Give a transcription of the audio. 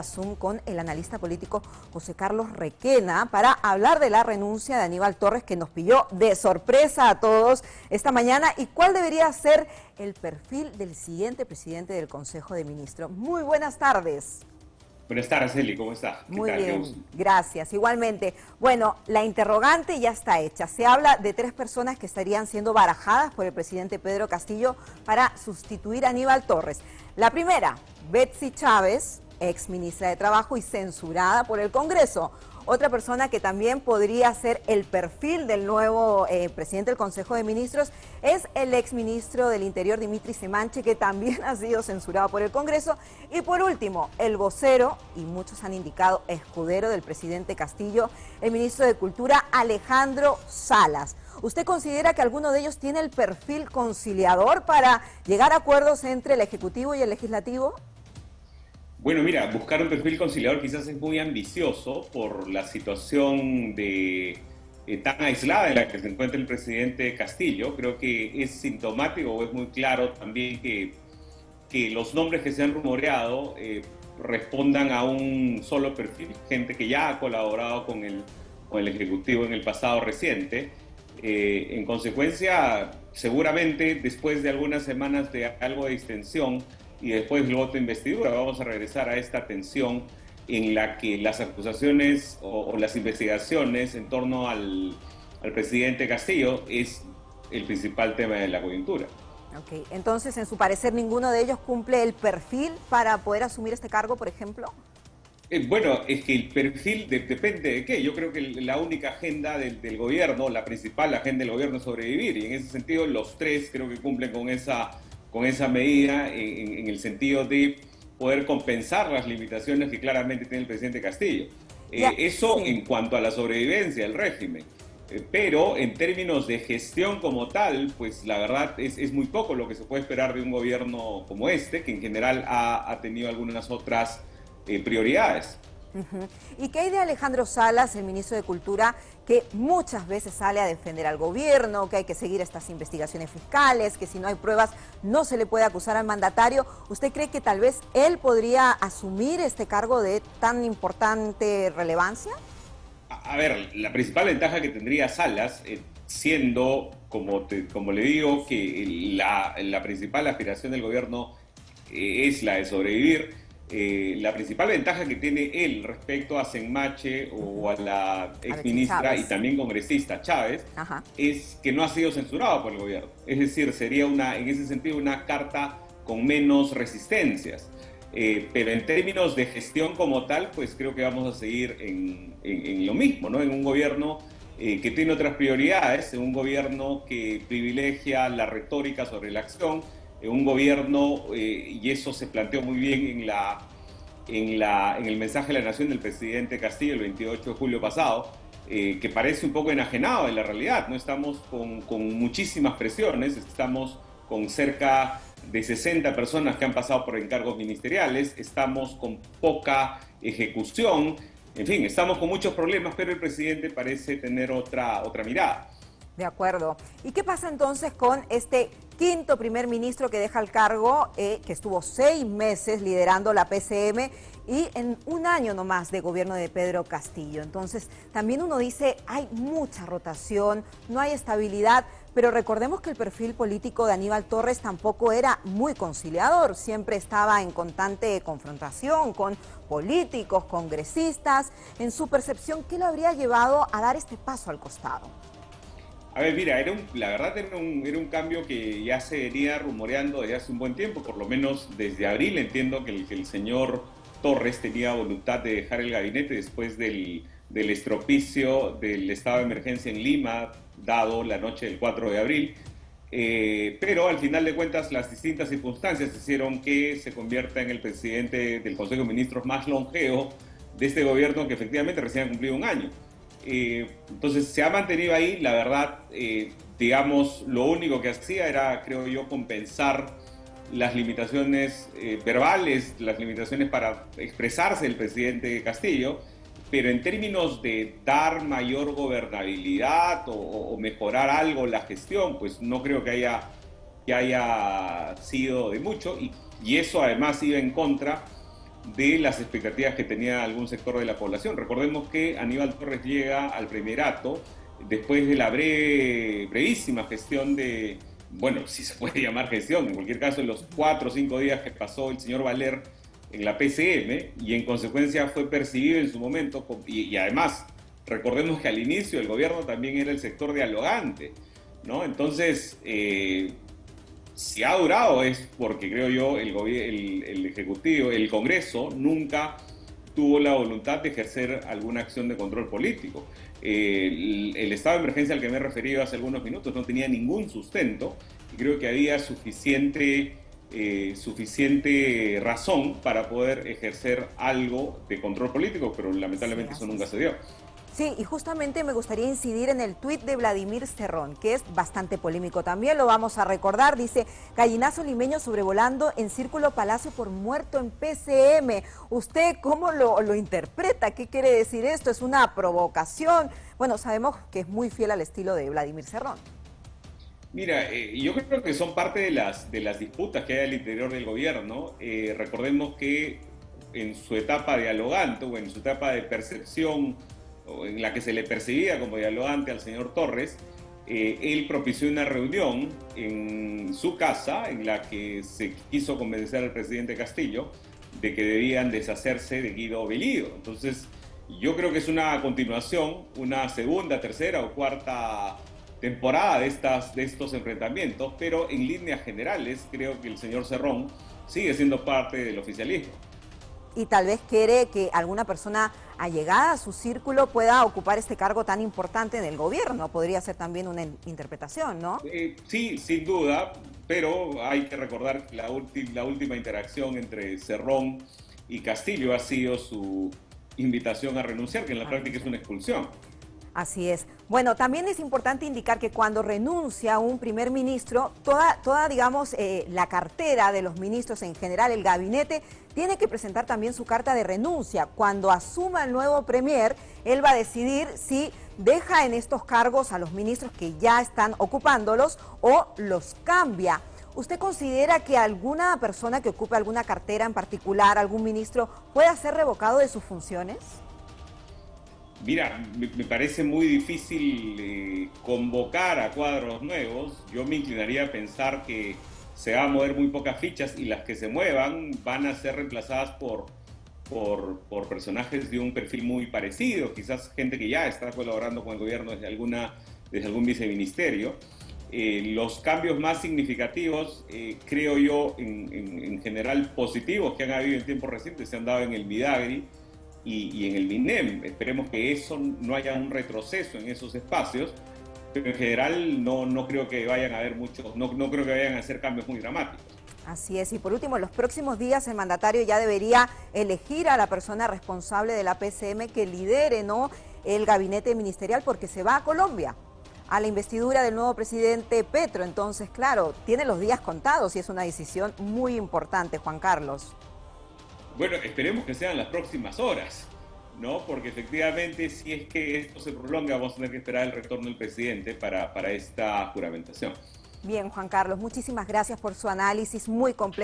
Zoom con el analista político José Carlos Requena para hablar de la renuncia de Aníbal Torres, que nos pilló de sorpresa a todos esta mañana, y cuál debería ser el perfil del siguiente presidente del Consejo de Ministros. Muy buenas tardes. Buenas tardes, Eli, ¿cómo estás? Muy bien, gracias. Igualmente. Bueno, la interrogante ya está hecha. Se habla de 3 personas que estarían siendo barajadas por el presidente Pedro Castillo para sustituir a Aníbal Torres. La primera, Betsy Chávez, ex ministra de Trabajo y censurada por el Congreso. Otra persona que también podría ser el perfil del nuevo presidente del Consejo de Ministros es el ex ministro del Interior, Dimitri Semanche, que también ha sido censurado por el Congreso. Y por último, el vocero, y muchos han indicado escudero del presidente Castillo, el ministro de Cultura, Alejandro Salas. ¿Usted considera que alguno de ellos tiene el perfil conciliador para llegar a acuerdos entre el Ejecutivo y el Legislativo? Bueno, mira, buscar un perfil conciliador quizás es muy ambicioso por la situación tan aislada en la que se encuentra el presidente Castillo. Creo que es sintomático o es muy claro también que los nombres que se han rumoreado respondan a un solo perfil, gente que ya ha colaborado con el Ejecutivo en el pasado reciente. En consecuencia, seguramente después de algunas semanas de algo de distensión y después del voto de investidura, vamos a regresar a esta tensión en la que las acusaciones o las investigaciones en torno al presidente Castillo es el principal tema de la coyuntura. Ok, entonces, en su parecer, ¿ninguno de ellos cumple el perfil para poder asumir este cargo, por ejemplo? Bueno, es que el perfil depende de qué. Yo creo que la única agenda del gobierno, la principal agenda del gobierno es sobrevivir, y en ese sentido los 3 creo que cumplen con esa medida en el sentido de poder compensar las limitaciones que claramente tiene el presidente Castillo. Eso sí, en cuanto a la sobrevivencia del régimen. Pero en términos de gestión como tal, pues la verdad es muy poco lo que se puede esperar de un gobierno como este, que en general ha tenido algunas otras prioridades. ¿Y qué hay de Alejandro Salas, el ministro de Cultura, que muchas veces sale a defender al gobierno, que hay que seguir estas investigaciones fiscales, que si no hay pruebas no se le puede acusar al mandatario? ¿Usted cree que tal vez él podría asumir este cargo de tan importante relevancia? A ver, la principal ventaja que tendría Salas, siendo, como le digo, que la principal aspiración del gobierno es la de sobrevivir. La principal ventaja que tiene él respecto a Senmache o a la exministra y también congresista Chávez es que no ha sido censurado por el gobierno. Es decir, sería en ese sentido una carta con menos resistencias. Pero en términos de gestión como tal, pues creo que vamos a seguir en lo mismo, ¿no? En un gobierno que tiene otras prioridades, en un gobierno que privilegia la retórica sobre la acción, un gobierno, y eso se planteó muy bien en el mensaje de la Nación del presidente Castillo el 28 de julio pasado, que parece un poco enajenado de la realidad. No estamos con muchísimas presiones, estamos con cerca de 60 personas que han pasado por encargos ministeriales, estamos con poca ejecución, en fin, estamos con muchos problemas, pero el presidente parece tener otra mirada. De acuerdo. ¿Y qué pasa entonces con este quinto primer ministro que deja el cargo, que estuvo 6 meses liderando la PCM y en un año nomás de gobierno de Pedro Castillo? Entonces, también uno dice, hay mucha rotación, no hay estabilidad, pero recordemos que el perfil político de Aníbal Torres tampoco era muy conciliador, siempre estaba en constante confrontación con políticos, congresistas. En su percepción, ¿qué lo habría llevado a dar este paso al costado? A ver, mira, la verdad era un cambio que ya se venía rumoreando desde hace un buen tiempo, por lo menos desde abril. Entiendo que el señor Torres tenía voluntad de dejar el gabinete después del estropicio del estado de emergencia en Lima, dado la noche del 4 de abril. Pero al final de cuentas las distintas circunstancias hicieron que se convierta en el presidente del Consejo de Ministros más longevo de este gobierno, que efectivamente recién ha cumplido un año. Entonces se ha mantenido ahí, la verdad, digamos, lo único que hacía era, creo yo, compensar las limitaciones verbales, las limitaciones para expresarse el presidente Castillo, pero en términos de dar mayor gobernabilidad o mejorar algo la gestión, pues no creo que haya sido de mucho, y eso además iba en contra de las expectativas que tenía algún sector de la población. Recordemos que Aníbal Torres llega al primerato después de la brevísima gestión de, bueno, si se puede llamar gestión, en cualquier caso, en los 4 o 5 días que pasó el señor Valer en la PCM, y en consecuencia fue percibido en su momento, y además, recordemos que al inicio el gobierno también era el sector dialogante, ¿no? Entonces, si ha durado es porque, creo yo, el Ejecutivo, el Congreso, nunca tuvo la voluntad de ejercer alguna acción de control político. El estado de emergencia al que me he referido hace algunos minutos no tenía ningún sustento, y creo que había suficiente razón para poder ejercer algo de control político, pero lamentablemente eso nunca se dio. Sí, y justamente me gustaría incidir en el tuit de Vladimir Cerrón, que es bastante polémico también, lo vamos a recordar. Dice: gallinazo limeño sobrevolando en Círculo Palacio por muerto en PCM. ¿Usted cómo lo interpreta? ¿Qué quiere decir esto? ¿Es una provocación? Bueno, sabemos que es muy fiel al estilo de Vladimir Cerrón. Mira, yo creo que son parte de las disputas que hay al interior del gobierno. Recordemos que en su etapa dialogante o en su etapa de percepción, o en la que se le percibía como dialogante al señor Torres, él propició una reunión en su casa en la que se quiso convencer al presidente Castillo de que debían deshacerse de Guido Bellido. Entonces, yo creo que es una continuación, una segunda, tercera o cuarta temporada de estos enfrentamientos, pero en líneas generales creo que el señor Cerrón sigue siendo parte del oficialismo. Y tal vez quiere que alguna persona allegada a su círculo pueda ocupar este cargo tan importante en el gobierno. Podría ser también una interpretación, ¿no? Sí, sin duda, pero hay que recordar que la última interacción entre Cerrón y Castillo ha sido su invitación a renunciar, que en la práctica es una expulsión. Así es. Bueno, también es importante indicar que cuando renuncia un primer ministro, toda digamos, la cartera de los ministros en general, el gabinete, tiene que presentar también su carta de renuncia. Cuando asuma el nuevo premier, él va a decidir si deja en estos cargos a los ministros que ya están ocupándolos o los cambia. ¿Usted considera que alguna persona que ocupe alguna cartera en particular, algún ministro, pueda ser revocado de sus funciones? Mira, me parece muy difícil convocar a cuadros nuevos. Yo me inclinaría a pensar que se van a mover muy pocas fichas, y las que se muevan van a ser reemplazadas por personajes de un perfil muy parecido, quizás gente que ya está colaborando con el gobierno desde algún viceministerio. Los cambios más significativos, creo yo, en general positivos que han habido en tiempos recientes, se han dado en el Midagri y en el MINEM. Esperemos que eso no haya un retroceso en esos espacios, pero en general no creo que vayan a haber muchos, no creo que vayan a hacer cambios muy dramáticos. Así es, y por último, en los próximos días el mandatario ya debería elegir a la persona responsable de la PCM que lidere, ¿no?, el gabinete ministerial, porque se va a Colombia a la investidura del nuevo presidente Petro. Entonces, claro, tiene los días contados y es una decisión muy importante, Juan Carlos. Bueno, esperemos que sean las próximas horas, ¿no? Porque efectivamente, si es que esto se prolonga, vamos a tener que esperar el retorno del presidente para esta juramentación. Bien, Juan Carlos, muchísimas gracias por su análisis muy completo.